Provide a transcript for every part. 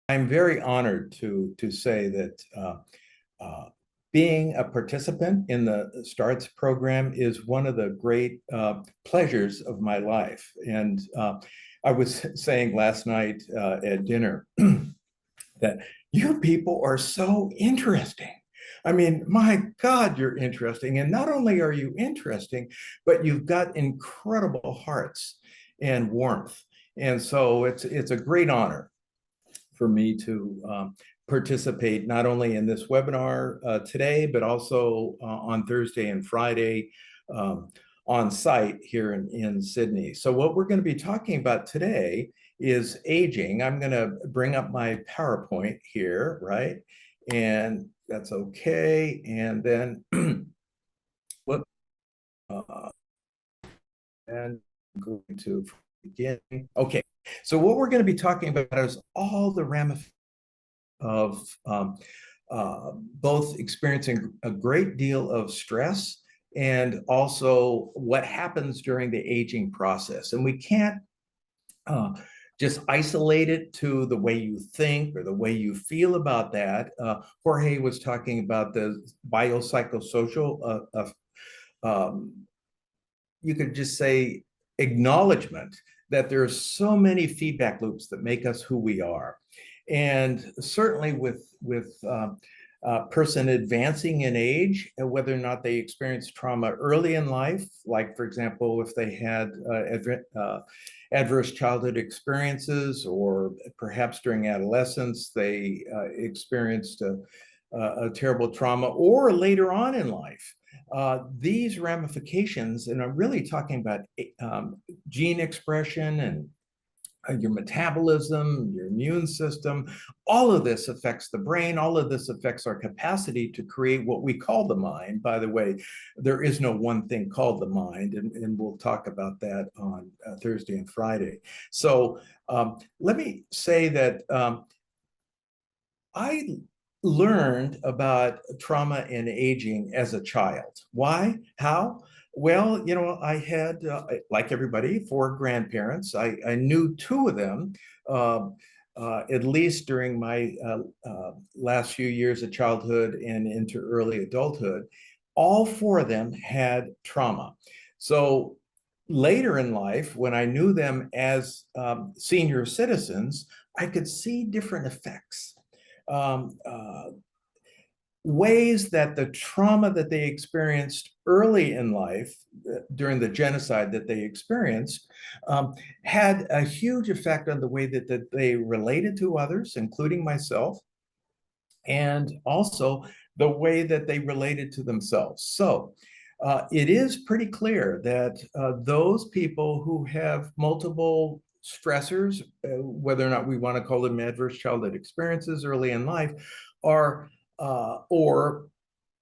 I'm very honored to say that being a participant in the STARTS program is one of the great pleasures of my life. And I was saying last night at dinner that you people are so interesting. I mean, my God, you're interesting. And not only are you interesting, but you've got incredible hearts and warmth. And so it's a great honor for me to participate not only in this webinar today, but also on Thursday and Friday on site here in Sydney. So what we're going to be talking about today is aging. I'm going to bring up my PowerPoint here, right? And that's okay. And then, whoop, and I'm going to begin. Okay, so what we're going to be talking about is all the ramifications of both experiencing a great deal of stress and also what happens during the aging process. And we can't just isolate it to the way you think or the way you feel about that. Jorge was talking about the biopsychosocial, you could just say acknowledgement that there are so many feedback loops that make us who we are. And certainly with a person advancing in age, whether or not they experience trauma early in life, like for example, if they had adverse childhood experiences, or perhaps during adolescence, they experienced a terrible trauma, or later on in life. These ramifications, and I'm really talking about gene expression and your metabolism, your immune system, all of this affects the brain. All of this affects our capacity to create what we call the mind. By the way, there is no one thing called the mind, and we'll talk about that on Thursday and Friday. So let me say that I learned about trauma and aging as a child. Why? How? Well, you know, I had, like everybody, four grandparents. I knew two of them, at least during my last few years of childhood and into early adulthood. All four of them had trauma. So later in life, when I knew them as senior citizens, I could see different effects. Um, uh, Ways that the trauma that they experienced early in life during the genocide that they experienced had a huge effect on the way that they related to others, including myself, and also the way that they related to themselves. So it is pretty clear that those people who have multiple stressors, whether or not we want to call them adverse childhood experiences early in life, are or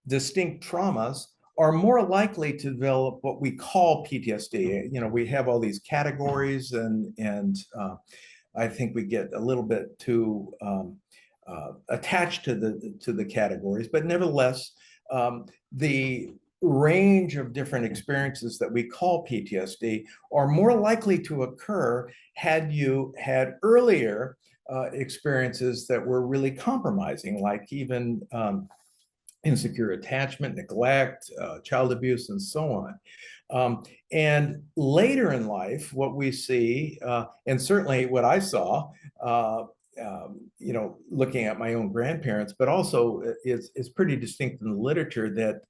distinct traumas, are more likely to develop what we call PTSD. You know, we have all these categories, and I think we get a little bit too attached to the categories, but nevertheless, the range of different experiences that we call PTSD are more likely to occur had you had earlier experiences that were really compromising, like even insecure attachment, neglect, child abuse, and so on. And later in life, what we see, and certainly what I saw, you know, looking at my own grandparents, but also is pretty distinct in the literature that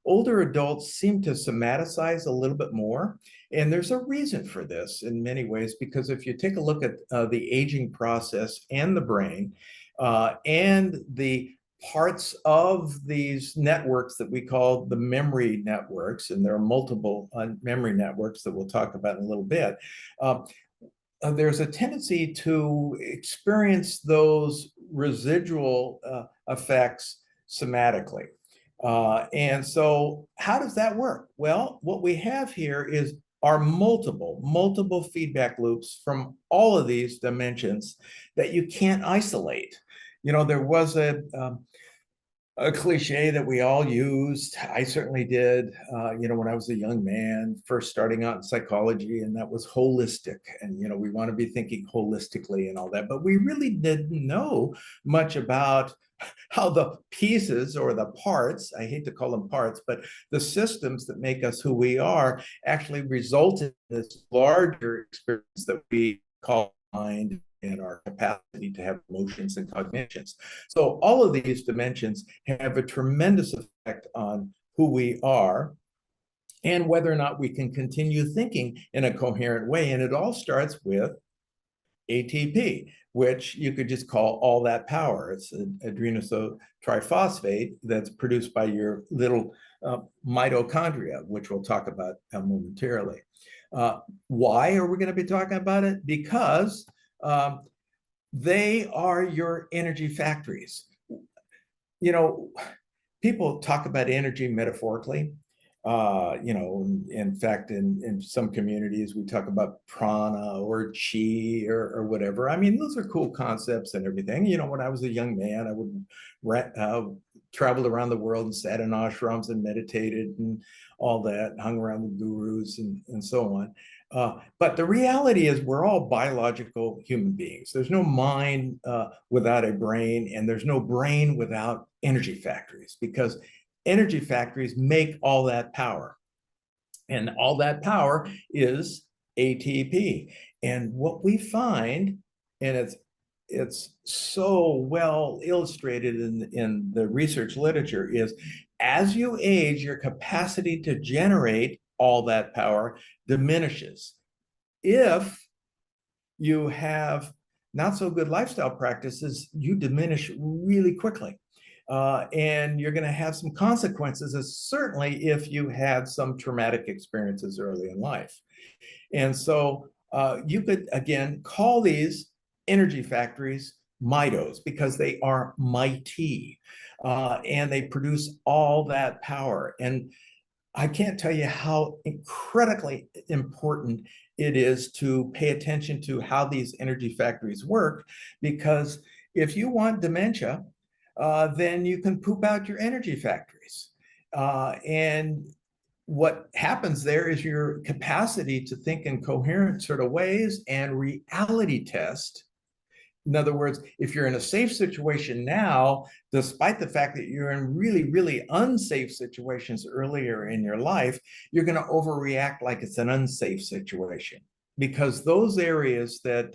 older adults seem to somaticize a little bit more. And there's a reason for this in many ways, because if you take a look at the aging process and the brain and the parts of these networks that we call the memory networks, and there are multiple memory networks that we'll talk about in a little bit, there's a tendency to experience those residual effects somatically. And so how does that work? Well, what we have here is are multiple feedback loops from all of these dimensions that you can't isolate. You know, there was a cliche that we all used. I certainly did, when I was a young man, first starting out in psychology, and that was holistic. And, we want to be thinking holistically and all that, but we really didn't know much about how the pieces or the parts, I hate to call them parts, but the systems that make us who we are actually result in this larger experience that we call mind and our capacity to have emotions and cognitions. So all of these dimensions have a tremendous effect on who we are and whether or not we can continue thinking in a coherent way. And it all starts with ATP, which you could just call all that power. It's an adrenosyl triphosphate that's produced by your little mitochondria, which we'll talk about momentarily. Why are we going to be talking about it? Because they are your energy factories. People talk about energy metaphorically. In fact, in some communities, we talk about prana or chi or whatever. I mean, those are cool concepts and everything. When I was a young man, I would travel around the world and sat in ashrams and meditated and all that, and hung around with gurus and so on. But the reality is we're all biological human beings. There's no mind without a brain, and there's no brain without energy factories, because energy factories make all that power. And all that power is ATP. And what we find, and it's so well illustrated in the research literature, is as you age, your capacity to generate all that power diminishes. If you have not so good lifestyle practices, you diminish really quickly. And you're going to have some consequences, certainly if you had some traumatic experiences early in life. And so you could, again, call these energy factories mitos because they are mighty, and they produce all that power. And I can't tell you how incredibly important it is to pay attention to how these energy factories work, because if you want dementia, then you can poop out your energy factories. And what happens there is your capacity to think in coherent sort of ways and reality test. In other words, if you're in a safe situation now, despite the fact that you're in really, really unsafe situations earlier in your life, you're going to overreact like it's an unsafe situation, because those areas that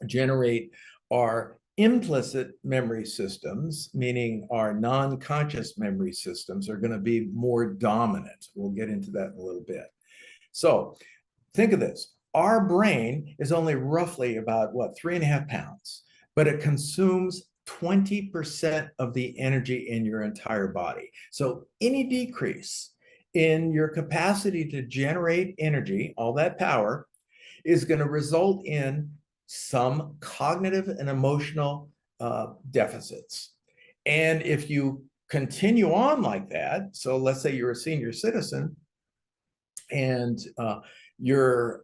generate our implicit memory systems, meaning our non-conscious memory systems, are going to be more dominant. We'll get into that in a little bit. So think of this. Our brain is only roughly about 3.5 pounds, but it consumes 20% of the energy in your entire body. So any decrease in your capacity to generate energy, all that power, is going to result in some cognitive and emotional deficits. And if you continue on like that, so let's say you're a senior citizen and you're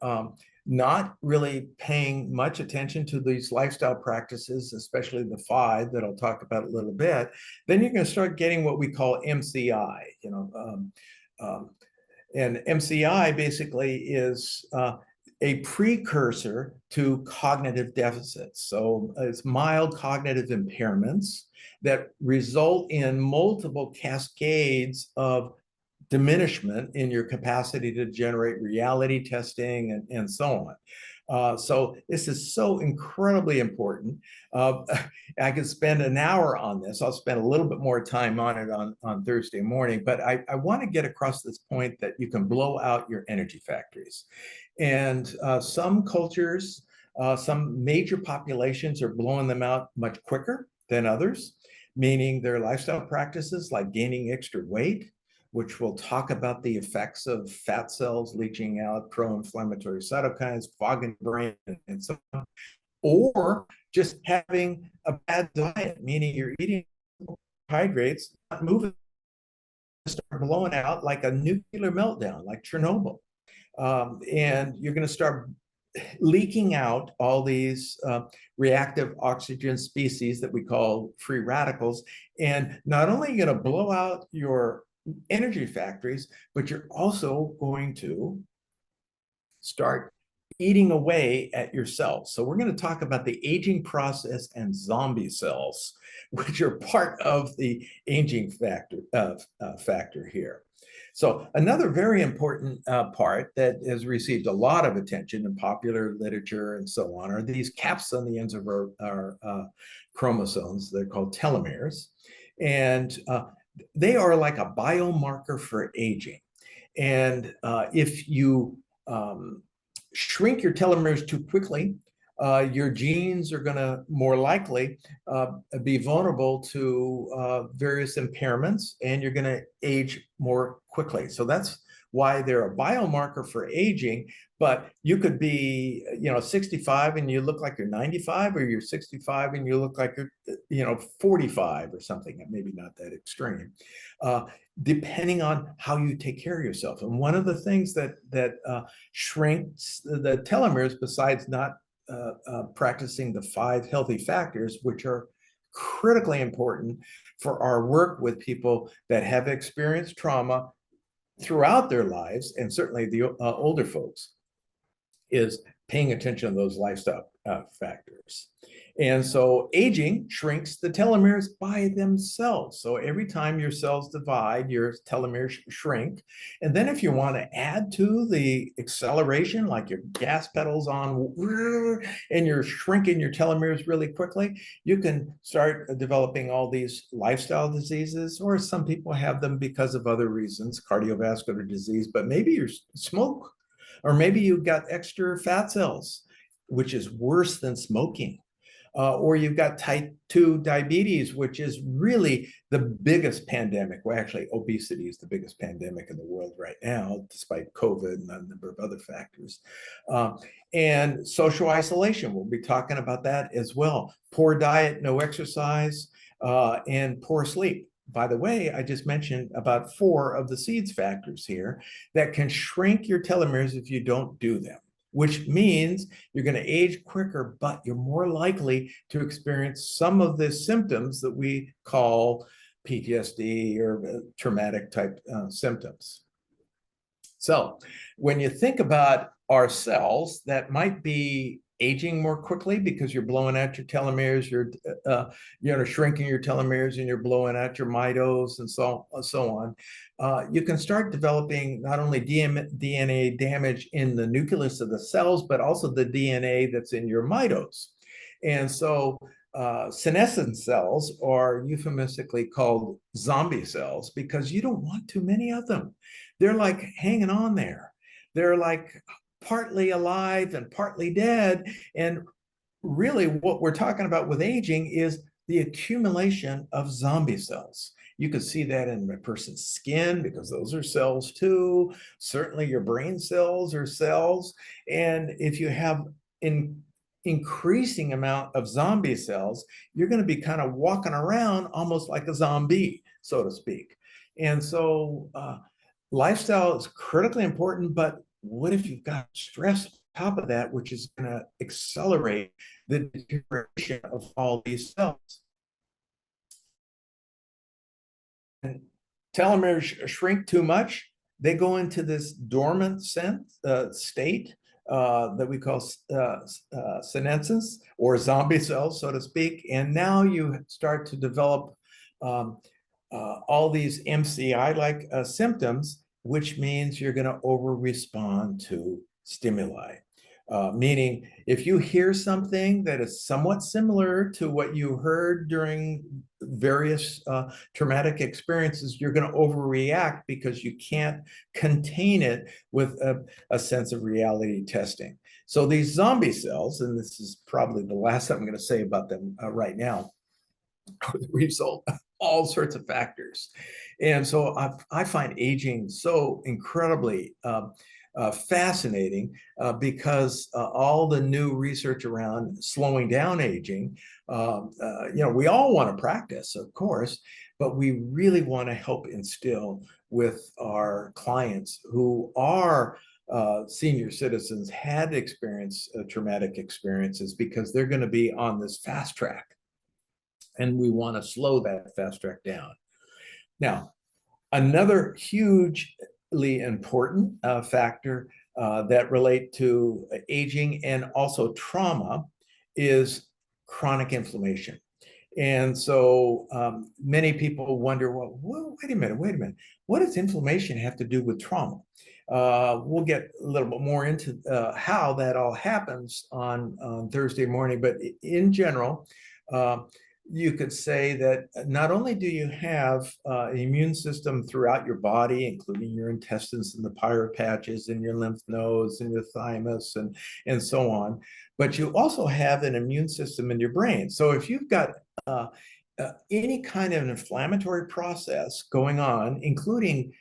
not really paying much attention to these lifestyle practices, especially the 5 that I'll talk about a little bit, then you're going to start getting what we call MCI. And MCI basically is a precursor to cognitive deficits. So it's mild cognitive impairments that result in multiple cascades of diminishment in your capacity to generate reality testing and so on. So this is so incredibly important. I could spend an hour on this. I'll spend a little bit more time on it on Thursday morning, but I want to get across this point that you can blow out your energy factories. And some cultures, some major populations are blowing them out much quicker than others, meaning their lifestyle practices like gaining extra weight, which will talk about the effects of fat cells leaching out pro-inflammatory cytokines, fogging the brain, and so on. Or just having a bad diet, meaning you're eating carbohydrates, not moving, start blowing out like a nuclear meltdown, like Chernobyl. And you're going to start leaking out all these reactive oxygen species that we call free radicals. And not only are you going to blow out your energy factories, but you're also going to start eating away at your cells. So we're going to talk about the aging process and zombie cells, which are part of the aging factor here. So another very important part that has received a lot of attention in popular literature and so on are these caps on the ends of our chromosomes. They're called telomeres. And they are like a biomarker for aging. And if you shrink your telomeres too quickly, your genes are going to more likely be vulnerable to various impairments, and you're going to age more quickly. So that's why they're a biomarker for aging. But you could be, 65 and you look like you're 95, or you're 65 and you look like you're, 45 or something. Maybe not that extreme. Depending on how you take care of yourself. And one of the things that shrinks the telomeres, besides not practicing the 5 healthy factors, which are critically important for our work with people that have experienced trauma throughout their lives, and certainly the older folks, is paying attention to those lifestyle factors. And so aging shrinks the telomeres by themselves. So every time your cells divide, your telomeres shrink. And then if you want to add to the acceleration, like your gas pedals on, and you're shrinking your telomeres really quickly, you can start developing all these lifestyle diseases, or some people have them because of other reasons, cardiovascular disease, but maybe you smoke, or maybe you've got extra fat cells, which is worse than smoking. Or you've got type 2 diabetes, which is really the biggest pandemic. Well, actually, obesity is the biggest pandemic in the world right now, despite COVID and a number of other factors. And social isolation, we'll be talking about that as well. Poor diet, no exercise, and poor sleep. By the way, I just mentioned about 4 of the SEEDS factors here that can shrink your telomeres if you don't do them, which means you're going to age quicker, but you're more likely to experience some of the symptoms that we call PTSD or traumatic type symptoms. So when you think about our cells that might be aging more quickly because you're blowing out your telomeres, you're shrinking your telomeres, and you're blowing out your mitose, and so on. You can start developing not only DNA damage in the nucleus of the cells, but also the DNA that's in your mitose. And so senescent cells are euphemistically called zombie cells because you don't want too many of them. They're like hanging on there. They're like partly alive and partly dead. And really what we're talking about with aging is the accumulation of zombie cells. You can see that in a person's skin because those are cells too. Certainly your brain cells are cells. And if you have an increasing amount of zombie cells, you're going to be kind of walking around almost like a zombie, so to speak. And so lifestyle is critically important, but what if you've got stress on top of that, which is going to accelerate the deterioration of all these cells? And telomeres shrink too much, they go into this dormant state that we call senescence, or zombie cells, so to speak. And now you start to develop all these MCI-like symptoms, which means you're going to over-respond to stimuli. Meaning, if you hear something that is somewhat similar to what you heard during various traumatic experiences, you're going to overreact because you can't contain it with a sense of reality testing. So these zombie cells, and this is probably the last I'm going to say about them right now, are the result of all sorts of factors. And so I find aging so incredibly fascinating because all the new research around slowing down aging, we all want to practice, of course, but we really want to help instill with our clients who are senior citizens had experienced traumatic experiences because they're going to be on this fast track, and we want to slow that fast track down. Now, another hugely important factor that relate to aging and also trauma is chronic inflammation. And so many people wonder, well, wait a minute. What does inflammation have to do with trauma? We'll get a little bit more into how that all happens on Thursday morning, but in general, you could say that not only do you have an immune system throughout your body, including your intestines and the pyruvate patches and your lymph nodes and your thymus and so on, but you also have an immune system in your brain. So if you've got any kind of an inflammatory process going on, including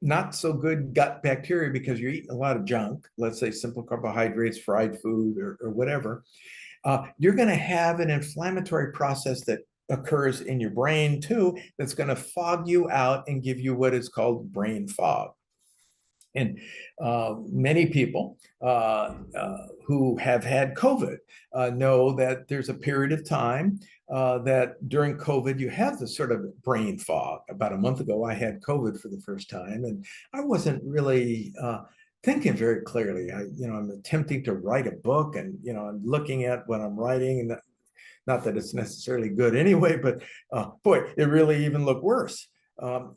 not so good gut bacteria because you're eating a lot of junk, let's say simple carbohydrates, fried food, or whatever, you're going to have an inflammatory process that occurs in your brain too, that's going to fog you out and give you what is called brain fog. And many people who have had COVID know that there's a period of time that during COVID, you have this sort of brain fog. About a month ago, I had COVID for the first time, and I wasn't really thinking very clearly. I'm attempting to write a book, and I'm looking at what I'm writing, and not that it's necessarily good anyway, but boy, it really even looked worse.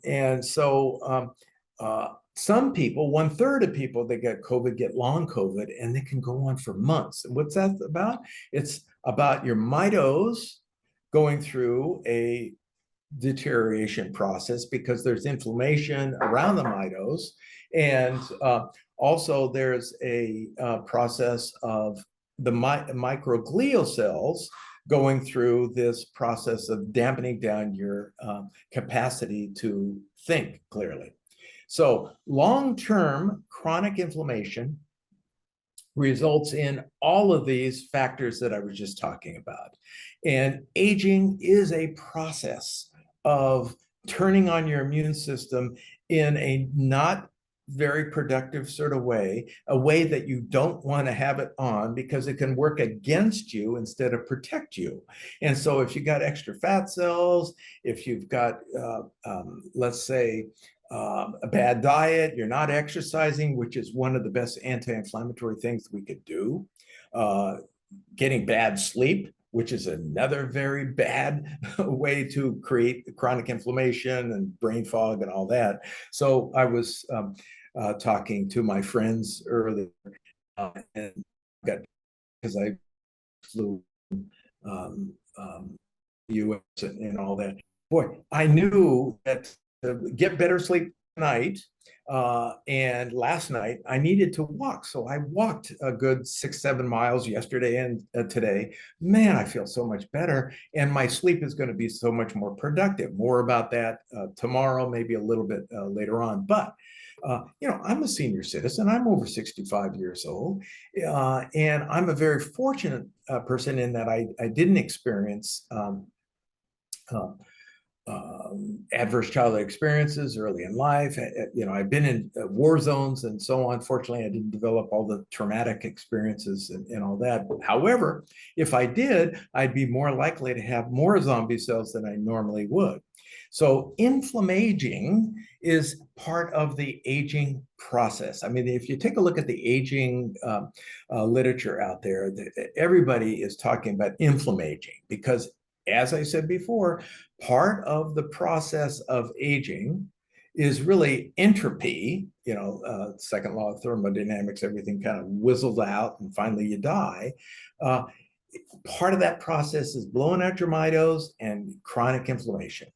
And so some people, 1/3 of people that get COVID get long COVID, and they can go on for months. And what's that about? It's about your mitosis going through a deterioration process because there's inflammation around the mitosis. And also there's a process of the microglial cells going through this process of dampening down your capacity to think clearly. So long-term chronic inflammation results in all of these factors that I was just talking about. And aging is a process of turning on your immune system in a not very productive sort of way, a way that you don't want to have it on because it can work against you instead of protect you. And so if you got extra fat cells, if you've got, let's say, a bad diet, you're not exercising, which is one of the best anti-inflammatory things we could do, getting bad sleep, which is another very bad way to create chronic inflammation and brain fog and all that. So I was talking to my friends earlier, and got, because I flew US and all that. Boy, I knew that to get better sleep tonight and last night, I needed to walk. So I walked a good 6-7 miles yesterday and today. Man, I feel so much better. And my sleep is going to be so much more productive. More about that tomorrow, maybe a little bit later on. But I'm a senior citizen. I'm over 65 years old. And I'm a very fortunate person in that I didn't experience adverse childhood experiences early in life. I've been in war zones and so on. Fortunately, I didn't develop all the traumatic experiences and all that. However, if I did, I'd be more likely to have more zombie cells than I normally would. So inflammaging is part of the aging process. I mean, if you take a look at the aging literature out there, everybody is talking about inflammaging because, as I said before, part of the process of aging is really entropy. Second law of thermodynamics, everything kind of whizzles out and finally you die. Part of that process is blowing out your mitosis and chronic inflammation.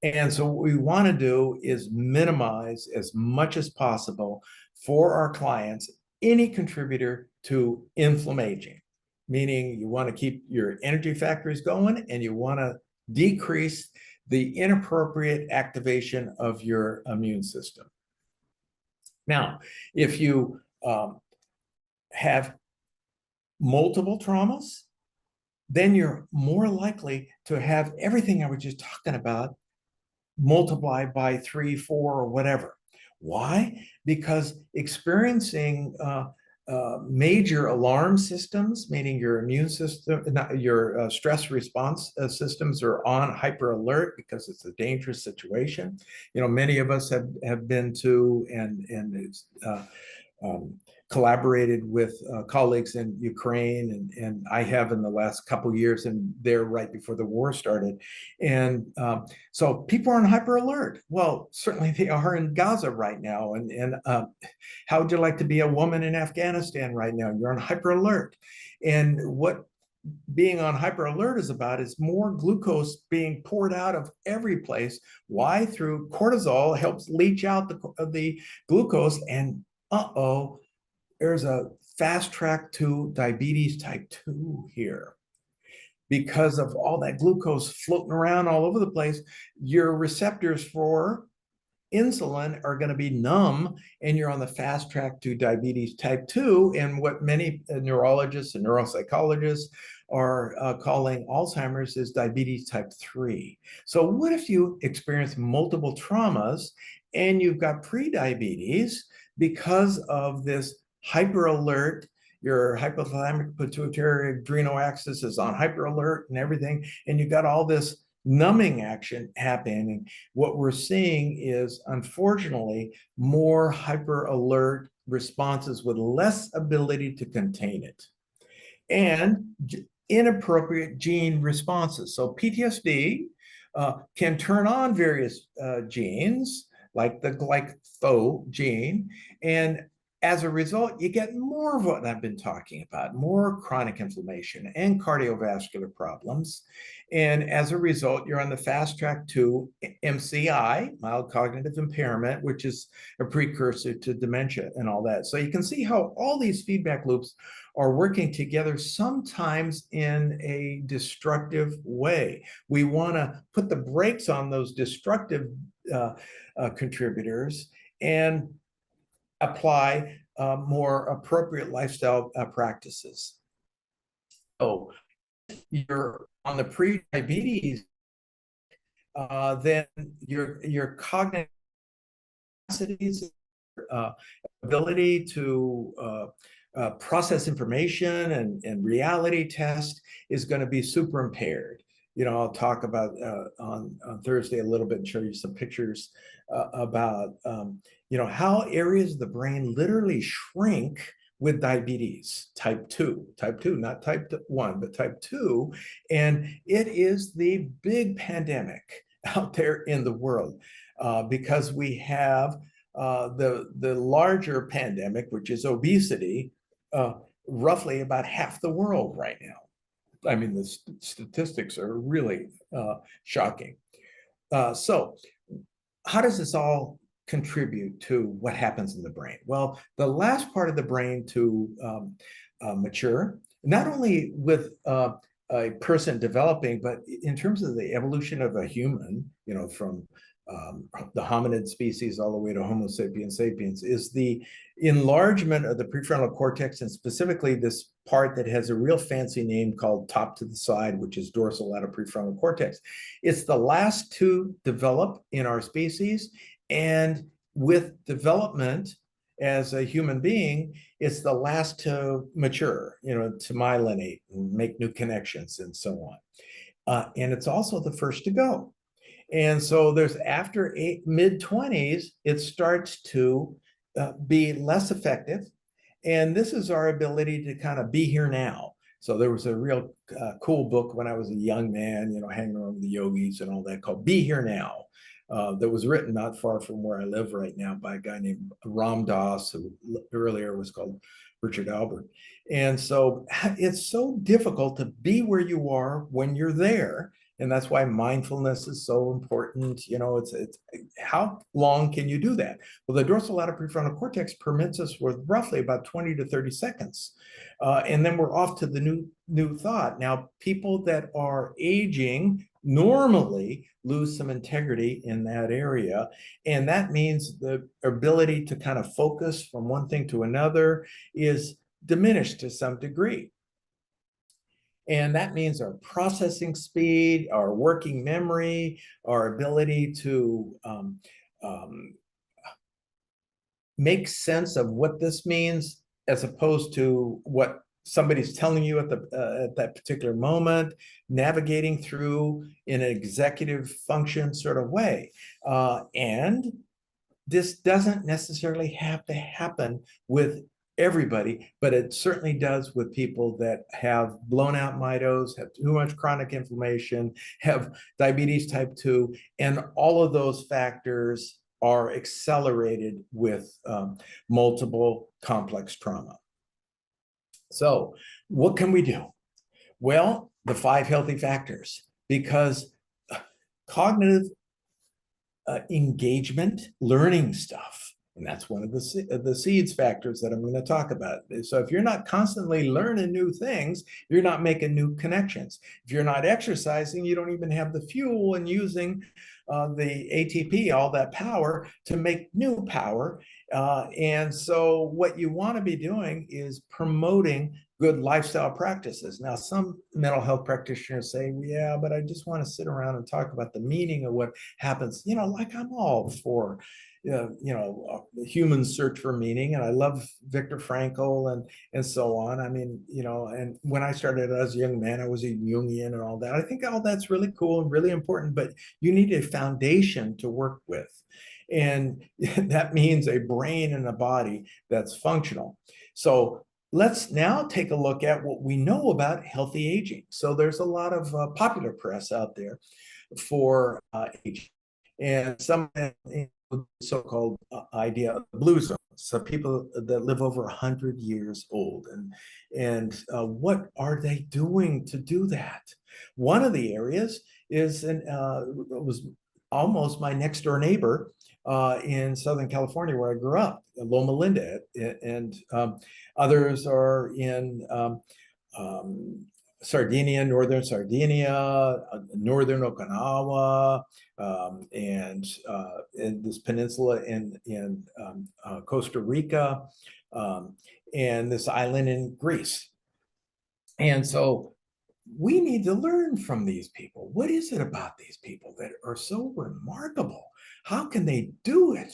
And so what we want to do is minimize as much as possible for our clients any contributor to inflammaging, meaning you want to keep your energy factories going and you want to decrease the inappropriate activation of your immune system. Now, if you have multiple traumas, then you're more likely to have everything I was just talking about multiplied by 3, 4, or whatever. Why? Because experiencing major alarm systems, meaning your immune system, not your stress response systems are on hyper alert because it's a dangerous situation. You know, many of us have been to and um, collaborated with colleagues in Ukraine, and I have in the last couple years, and there right before the war started. And so people are on hyper alert. Well, certainly they are in Gaza right now. And how would you like to be a woman in Afghanistan right now? You're on hyper alert. And what being on hyper alert is about is more glucose being poured out of every place. Why? Through cortisol helps leach out the glucose, and uh-oh, there's a fast track to diabetes type 2 here. Because of all that glucose floating around all over the place, your receptors for insulin are going to be numb, and you're on the fast track to diabetes type 2, and what many neurologists and neuropsychologists are calling Alzheimer's is diabetes type 3. So what if you experience multiple traumas and you've got prediabetes because of this hyper alert? Your hypothalamic pituitary adrenal axis is on hyper alert and everything, and you got all this numbing action happening. What we're seeing is, unfortunately, more hyper alert responses with less ability to contain it, and inappropriate gene responses. So PTSD can turn on various genes, like the glypho gene, and as a result, you get more of what I've been talking about, more chronic inflammation and cardiovascular problems. And as a result, you're on the fast track to MCI, mild cognitive impairment, which is a precursor to dementia and all that. So you can see how all these feedback loops are working together, sometimes in a destructive way. We want to put the brakes on those destructive contributors and apply more appropriate lifestyle practices. So you're on the pre-diabetes, then your cognitive capacities, ability to process information and reality test is going to be super impaired. You know, I'll talk about on Thursday a little bit and show you some pictures about you know, how areas of the brain literally shrink with diabetes type 2, not type 1, but type 2. And it is the big pandemic out there in the world because we have the larger pandemic, which is obesity, roughly about half the world right now. I mean, the statistics are really shocking. So how does this all contribute to what happens in the brain? Well, the last part of the brain to mature, not only with a person developing, but in terms of the evolution of a human, you know, from the hominid species all the way to Homo sapiens sapiens, is the enlargement of the prefrontal cortex, and specifically this part that has a real fancy name called top to the side, which is dorsolateral prefrontal cortex. It's the last to develop in our species, and with development as a human being, it's the last to mature, you know, to myelinate and make new connections and so on. And it's also the first to go. And so there's after mid-20s, it starts to be less effective. And this is our ability to kind of be here now. So there was a real cool book when I was a young man, you know, hanging around with the yogis and all that, called Be Here Now. That was written not far from where I live right now by a guy named Ram Dass, who earlier was called Richard Albert. And so it's so difficult to be where you are when you're there. And that's why mindfulness is so important. You know, it's how long can you do that? Well, the dorsolateral prefrontal cortex permits us with roughly about 20 to 30 seconds. And then we're off to the new thought. Now, people that are aging normally lose some integrity in that area. And that means the ability to kind of focus from one thing to another is diminished to some degree. And that means our processing speed, our working memory, our ability to make sense of what this means as opposed to what somebody's telling you at that particular moment, navigating through in an executive function sort of way. And this doesn't necessarily have to happen with everybody, but it certainly does with people that have blown out mitos, have too much chronic inflammation, have diabetes type 2, and all of those factors are accelerated with multiple complex trauma. So what can we do? Well, the 5 healthy factors, because cognitive engagement, learning stuff, and that's one of the seeds factors that I'm going to talk about. So if you're not constantly learning new things, you're not making new connections. If you're not exercising, you don't even have the fuel and using the ATP, all that power, to make new power. And so what you want to be doing is promoting good lifestyle practices. Now, some mental health practitioners say, yeah, but I just want to sit around and talk about the meaning of what happens. Like I'm all for, the human search for meaning. And I love Viktor Frankl and so on. I mean, and when I started as a young man, I was a Jungian and all that. I think all that's really cool and really important, but you need a foundation to work with. And that means a brain and a body that's functional. So let's now take a look at what we know about healthy aging. So there's a lot of popular press out there for aging, and some so-called idea of blue zones. So people that live over 100 years old, and what are they doing to do that? One of the areas is was almost my next door neighbor in Southern California, where I grew up, Loma Linda, and others are in Sardinia, northern Sardinia, northern Okinawa, and in this peninsula in Costa Rica, and this island in Greece. And so we need to learn from these people. What is it about these people that are so remarkable? How can they do it?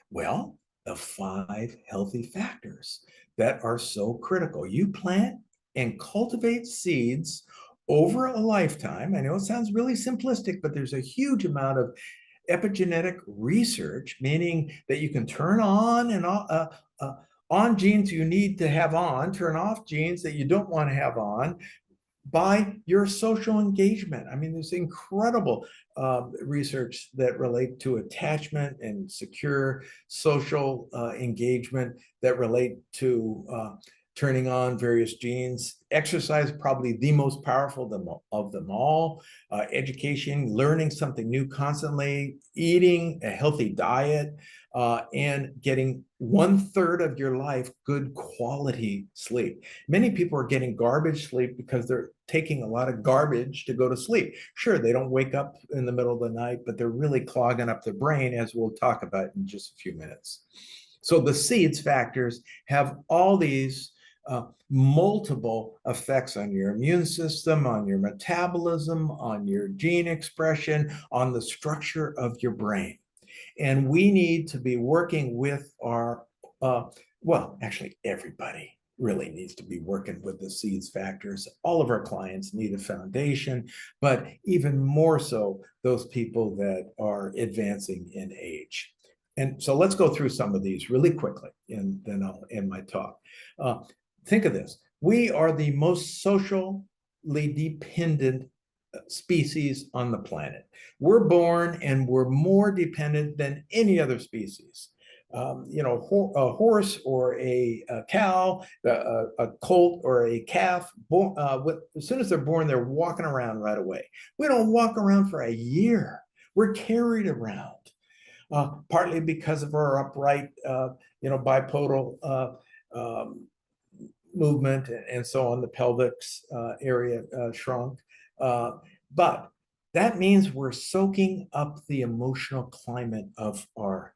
Well, the 5 healthy factors that are so critical. You plant and cultivate seeds over a lifetime. I know it sounds really simplistic, but there's a huge amount of epigenetic research, meaning that you can turn on and on genes you need to have on, turn off genes that you don't want to have on, by your social engagement. I mean, there's incredible research that relate to attachment and secure social engagement that relate to turning on various genes. Exercise, probably the most powerful of them all. Education, learning something new constantly, eating a healthy diet, and getting 1/3 of your life good quality sleep. Many people are getting garbage sleep because they're taking a lot of garbage to go to sleep. Sure, they don't wake up in the middle of the night, but they're really clogging up their brain, as we'll talk about in just a few minutes. So the seeds factors have all these multiple effects on your immune system, on your metabolism, on your gene expression, on the structure of your brain. And we need to be working with our, well, actually everybody really needs to be working with the seeds factors. All of our clients need a foundation, but even more so those people that are advancing in age. And so let's go through some of these really quickly, and then I'll end my talk. Think of this. We are the most socially dependent species on the planet. We're born and we're more dependent than any other species. A horse or a cow, a colt or a calf, as soon as they're born, they're walking around right away. We don't walk around for a year. We're carried around, partly because of our upright, bipodal movement and so on. The pelvic area shrunk. But that means we're soaking up the emotional climate of our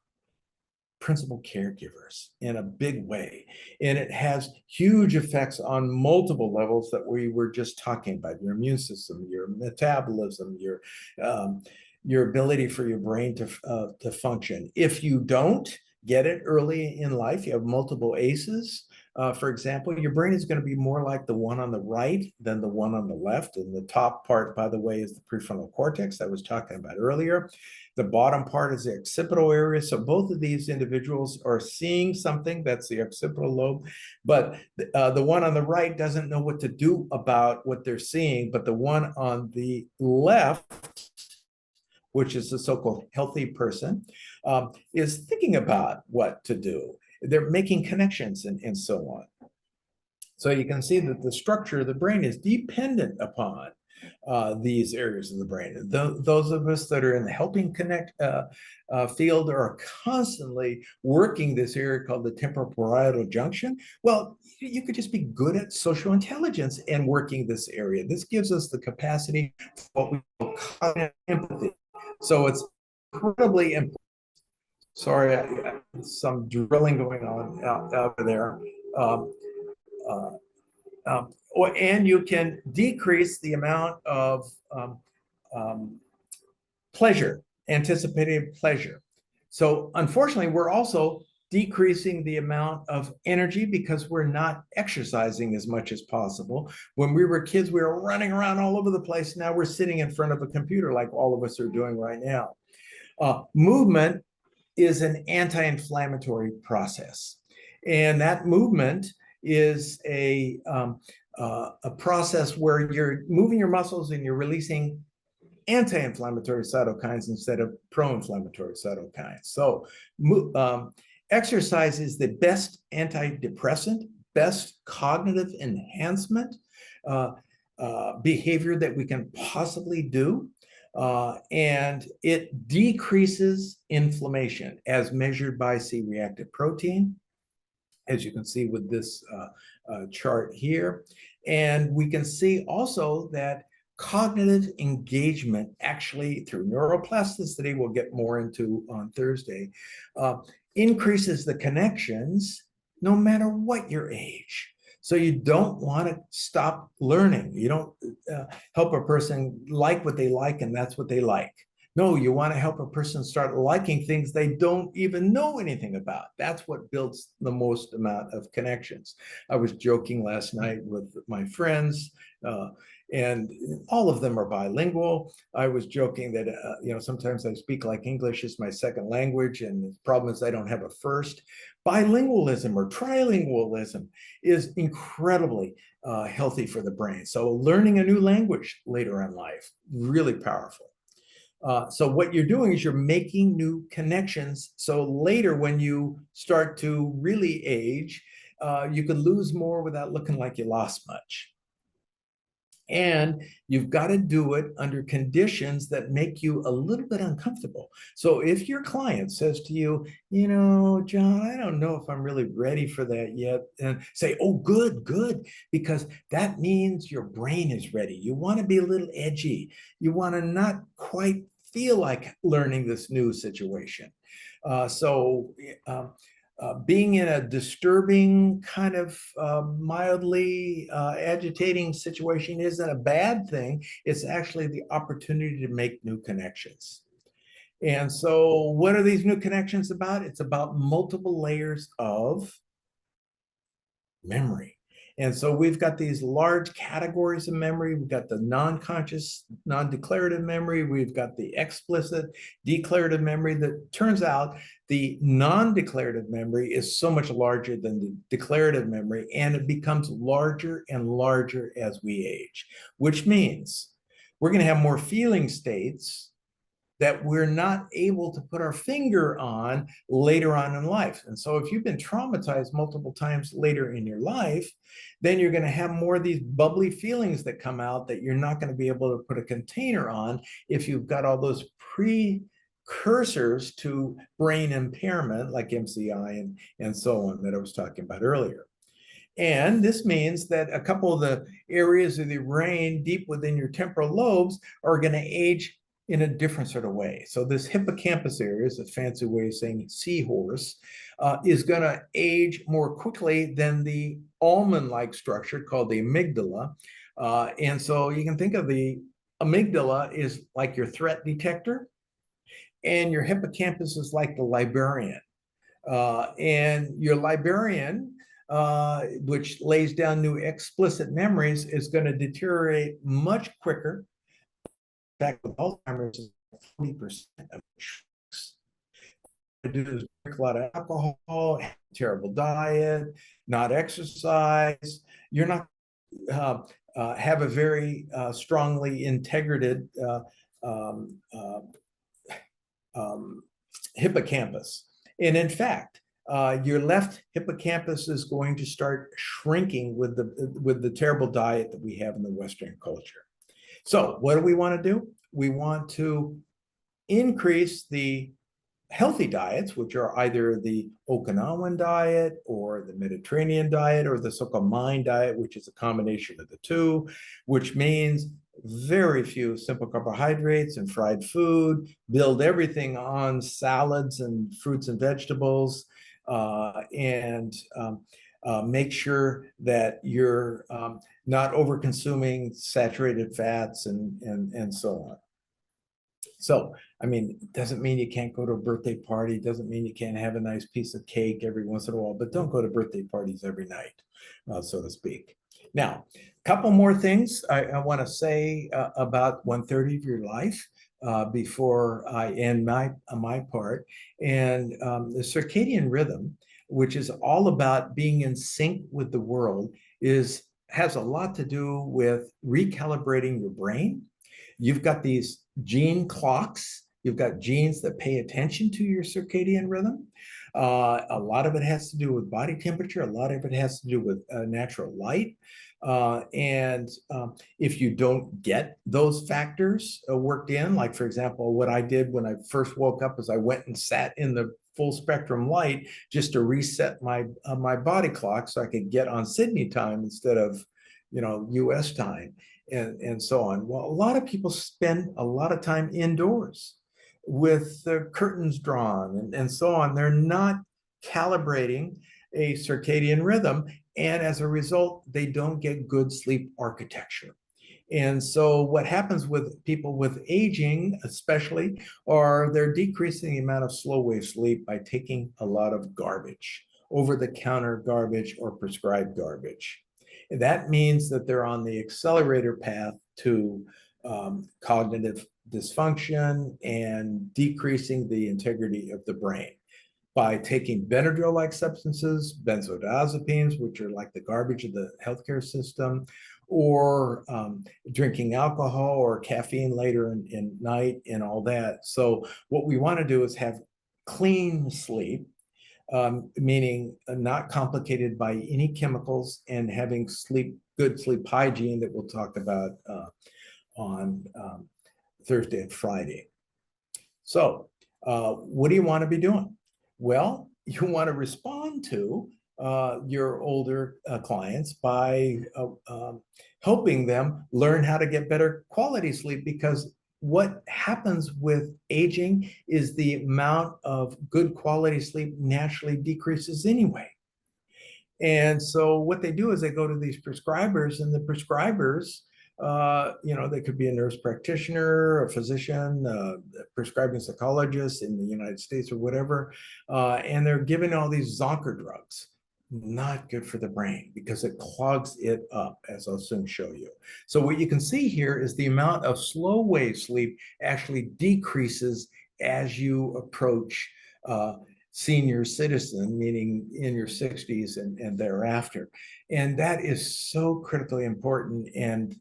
principal caregivers in a big way. And it has huge effects on multiple levels that we were just talking about: your immune system, your metabolism, your ability for your brain to function. If you don't, get it early in life, you have multiple ACEs. For example, your brain is going to be more like the one on the right than the one on the left. And the top part, by the way, is the prefrontal cortex I was talking about earlier. The bottom part is the occipital area. So both of these individuals are seeing something, that's the occipital lobe, but the one on the right doesn't know what to do about what they're seeing, but the one on the left, which is the so-called healthy person, is thinking about what to do. They're making connections and so on. So you can see that the structure of the brain is dependent upon these areas of the brain. Those of us that are in the helping connect field are constantly working this area called the temporal-parietal junction. Well, you could just be good at social intelligence and working this area. This gives us the capacity for what we call cognitive empathy. So it's incredibly important. Sorry, some drilling going on out there. Uh, and you can decrease the amount of um, pleasure, anticipated pleasure. So unfortunately, we're also decreasing the amount of energy because we're not exercising as much as possible. When we were kids, we were running around all over the place. Now we're sitting in front of a computer like all of us are doing right now. Movement is an anti-inflammatory process. And that movement is a process where you're moving your muscles and you're releasing anti-inflammatory cytokines instead of pro-inflammatory cytokines. So exercise is the best antidepressant, best cognitive enhancement behavior that we can possibly do. And it decreases inflammation as measured by C-reactive protein, as you can see with this chart here. And we can see also that cognitive engagement, actually through neuroplasticity, we'll get more into on Thursday, increases the connections no matter what your age. So you don't want to stop learning. You don't help a person like what they like and that's what they like. No, you want to help a person start liking things they don't even know anything about. That's what builds the most amount of connections. I was joking last night with my friends, and all of them are bilingual. I was joking that, sometimes I speak like English is my second language, and the problem is I don't have a first. Bilingualism or trilingualism is incredibly healthy for the brain. So learning a new language later in life, really powerful. So what you're doing is you're making new connections. So later when you start to really age, you can lose more without looking like you lost much. And you've got to do it under conditions that make you a little bit uncomfortable. So if your client says to you, John, I don't know if I'm really ready for that yet, and say, oh, good, because that means your brain is ready. You want to be a little edgy. You want to not quite feel like learning this new situation. Being in a disturbing, kind of mildly agitating situation isn't a bad thing. It's actually the opportunity to make new connections. And so what are these new connections about? It's about multiple layers of memory. And so we've got these large categories of memory. We've got the non-conscious, non-declarative memory. We've got the explicit declarative memory. That turns out the non-declarative memory is so much larger than the declarative memory, and it becomes larger and larger as we age, which means we're going to have more feeling states that we're not able to put our finger on later on in life. And so if you've been traumatized multiple times later in your life, then you're going to have more of these bubbly feelings that come out that you're not going to be able to put a container on if you've got all those precursors to brain impairment like MCI and so on that I was talking about earlier. And this means that a couple of the areas of the brain deep within your temporal lobes are going to age in a different sort of way. So this hippocampus area is a fancy way of saying seahorse, is going to age more quickly than the almond-like structure called the amygdala. And so you can think of the amygdala is like your threat detector, and your hippocampus is like the librarian. And your librarian, which lays down new explicit memories, is going to deteriorate much quicker. In fact, with Alzheimer's, 40% of do is drink a lot of alcohol, have a terrible diet, not exercise. You're not have a very strongly integrated um, uh, um, hippocampus. And in fact, your left hippocampus is going to start shrinking with the terrible diet that we have in the Western culture. So what do we want to do? We want to increase the healthy diets, which are either the Okinawan diet or the Mediterranean diet or the so-called Mayan diet, which is a combination of the two, which means very few simple carbohydrates and fried food, build everything on salads and fruits and vegetables, and make sure that you're not over consuming saturated fats and so on. So, I mean, it doesn't mean you can't go to a birthday party, doesn't mean you can't have a nice piece of cake every once in a while, but don't go to birthday parties every night, so to speak. Now, a couple more things I want to say about 1/3 of your life before I end my part. And the circadian rhythm, which is all about being in sync with the world, has a lot to do with recalibrating your brain. You've got these gene clocks. You've got genes that pay attention to your circadian rhythm. A lot of it has to do with body temperature. A lot of it has to do with natural light. And if you don't get those factors worked in, like for example, what I did when I first woke up is I went and sat in the full spectrum light just to reset my body clock so I could get on Sydney time instead of, US time and so on. Well, a lot of people spend a lot of time indoors with the curtains drawn and so on. They're not calibrating a circadian rhythm. And as a result, they don't get good sleep architecture. And so what happens with people with aging, especially, are they're decreasing the amount of slow wave sleep by taking a lot of garbage, over-the-counter garbage or prescribed garbage. That means that they're on the accelerator path to cognitive dysfunction and decreasing the integrity of the brain by taking Benadryl-like substances, benzodiazepines, which are like the garbage of the healthcare system, or drinking alcohol or caffeine later in night and all that. So what we want to do is have clean sleep, meaning not complicated by any chemicals, and having good sleep hygiene that we'll talk about on Thursday and Friday. So what do you want to be doing? Well, you want to respond to your older clients by helping them learn how to get better quality sleep, because what happens with aging is the amount of good quality sleep naturally decreases anyway. And so what they do is they go to these prescribers, and the prescribers, they could be a nurse practitioner, a physician, a prescribing psychologist in the United States or whatever, and they're giving all these Zonker drugs. Not good for the brain because it clogs it up, as I'll soon show you. So what you can see here is the amount of slow wave sleep actually decreases as you approach senior citizen, meaning in your 60s and thereafter. And that is so critically important. And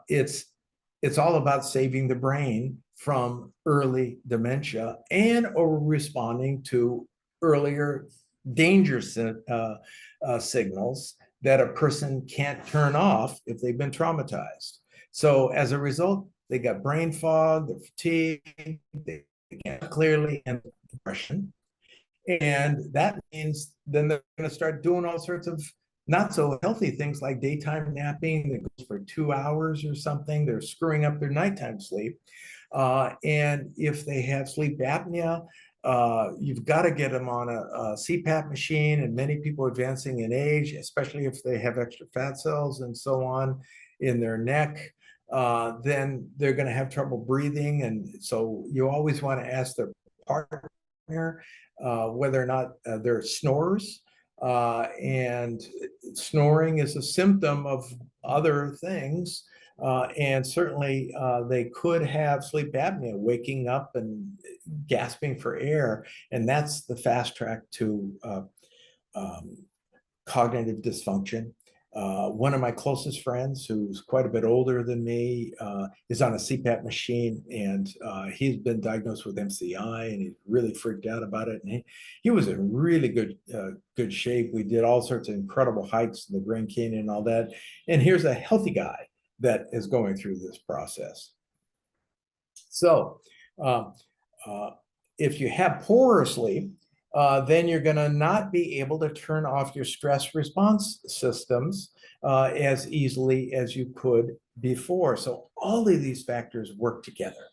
it's all about saving the brain from early dementia and or responding to earlier danger signals that a person can't turn off if they've been traumatized. So as a result, they got brain fog, they're fatigued, they can't clearly, and depression. And that means then they're going to start doing all sorts of not so healthy things like daytime napping that goes for 2 hours or something. They're screwing up their nighttime sleep. And if they have sleep apnea, you've got to get them on a CPAP machine, and many people advancing in age, especially if they have extra fat cells and so on in their neck, then they're going to have trouble breathing. And so you always want to ask their partner whether or not they're snorers. And snoring is a symptom of other things. And certainly they could have sleep apnea, waking up and gasping for air. And that's the fast track to um, cognitive dysfunction. One of my closest friends, who's quite a bit older than me, is on a CPAP machine, and he's been diagnosed with MCI, and he's really freaked out about it. And he was in really good shape. We did all sorts of incredible hikes in the Grand Canyon and all that. And here's a healthy guy that is going through this process. So, uh, uh, if you have poorer sleep, then you're going to not be able to turn off your stress response systems as easily as you could before. So all of these factors work together.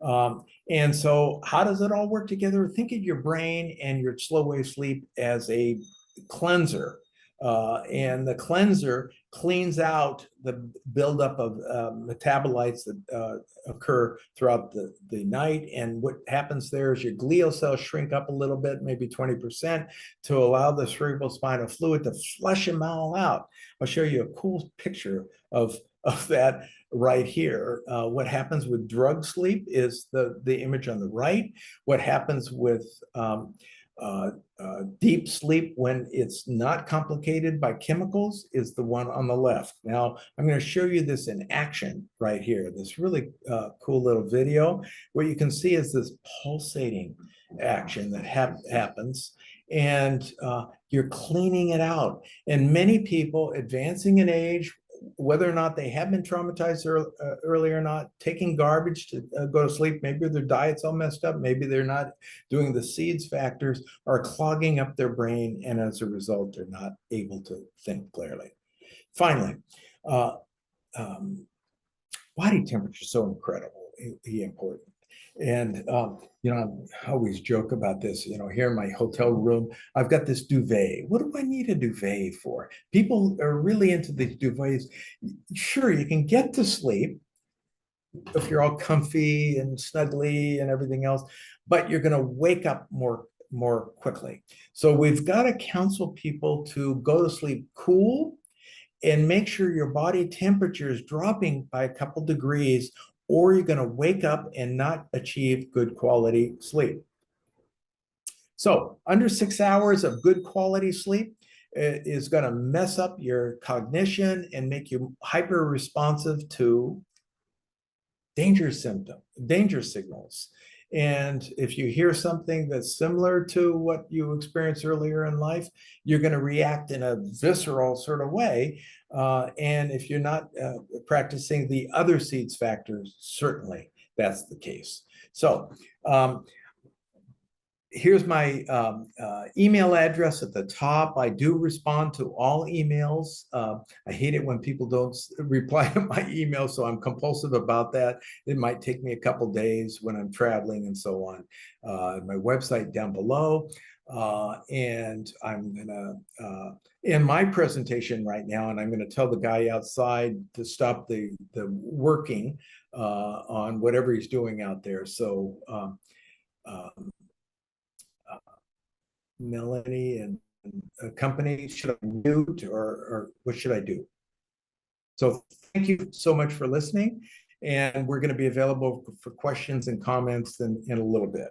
And so how does it all work together? Think of your brain and your slow wave sleep as a cleanser. And the cleanser cleans out the buildup of metabolites that occur throughout the night. And what happens there is your glial cells shrink up a little bit, maybe 20%, to allow the cerebrospinal fluid to flush them all out. I'll show you a cool picture of that right here. What happens with drug sleep is the image on the right. What happens with deep sleep when it's not complicated by chemicals is the one on the left. Now, I'm going to show you this in action right here, this really cool little video. What you can see is this pulsating action that happens, and you're cleaning it out. And many people advancing in age, whether or not they have been traumatized early or not, taking garbage to go to sleep, maybe their diet's all messed up, maybe they're not doing the SEEDS factors, are clogging up their brain, and as a result, they're not able to think clearly. Finally, body temperature is so incredibly important. And, I always joke about this, here in my hotel room, I've got this duvet. What do I need a duvet for? People are really into these duvets. Sure, you can get to sleep if you're all comfy and snuggly and everything else, but you're going to wake up more quickly. So we've got to counsel people to go to sleep cool and make sure your body temperature is dropping by a couple degrees, or you're going to wake up and not achieve good quality sleep. So under 6 hours of good quality sleep is going to mess up your cognition and make you hyper responsive to danger signals. And if you hear something that's similar to what you experienced earlier in life, you're going to react in a visceral sort of way. And if you're not practicing the other SEEDS factors, certainly that's the case. So here's my email address at the top. I do respond to all emails. I hate it when people don't reply to my email, so I'm compulsive about that. It might take me a couple days when I'm traveling and so on. My website down below. And I'm gonna, in my presentation right now, and I'm gonna tell the guy outside to stop the working on whatever he's doing out there. So Melanie and a company, should I mute or what should I do? So thank you so much for listening, and we're going to be available for questions and comments in a little bit.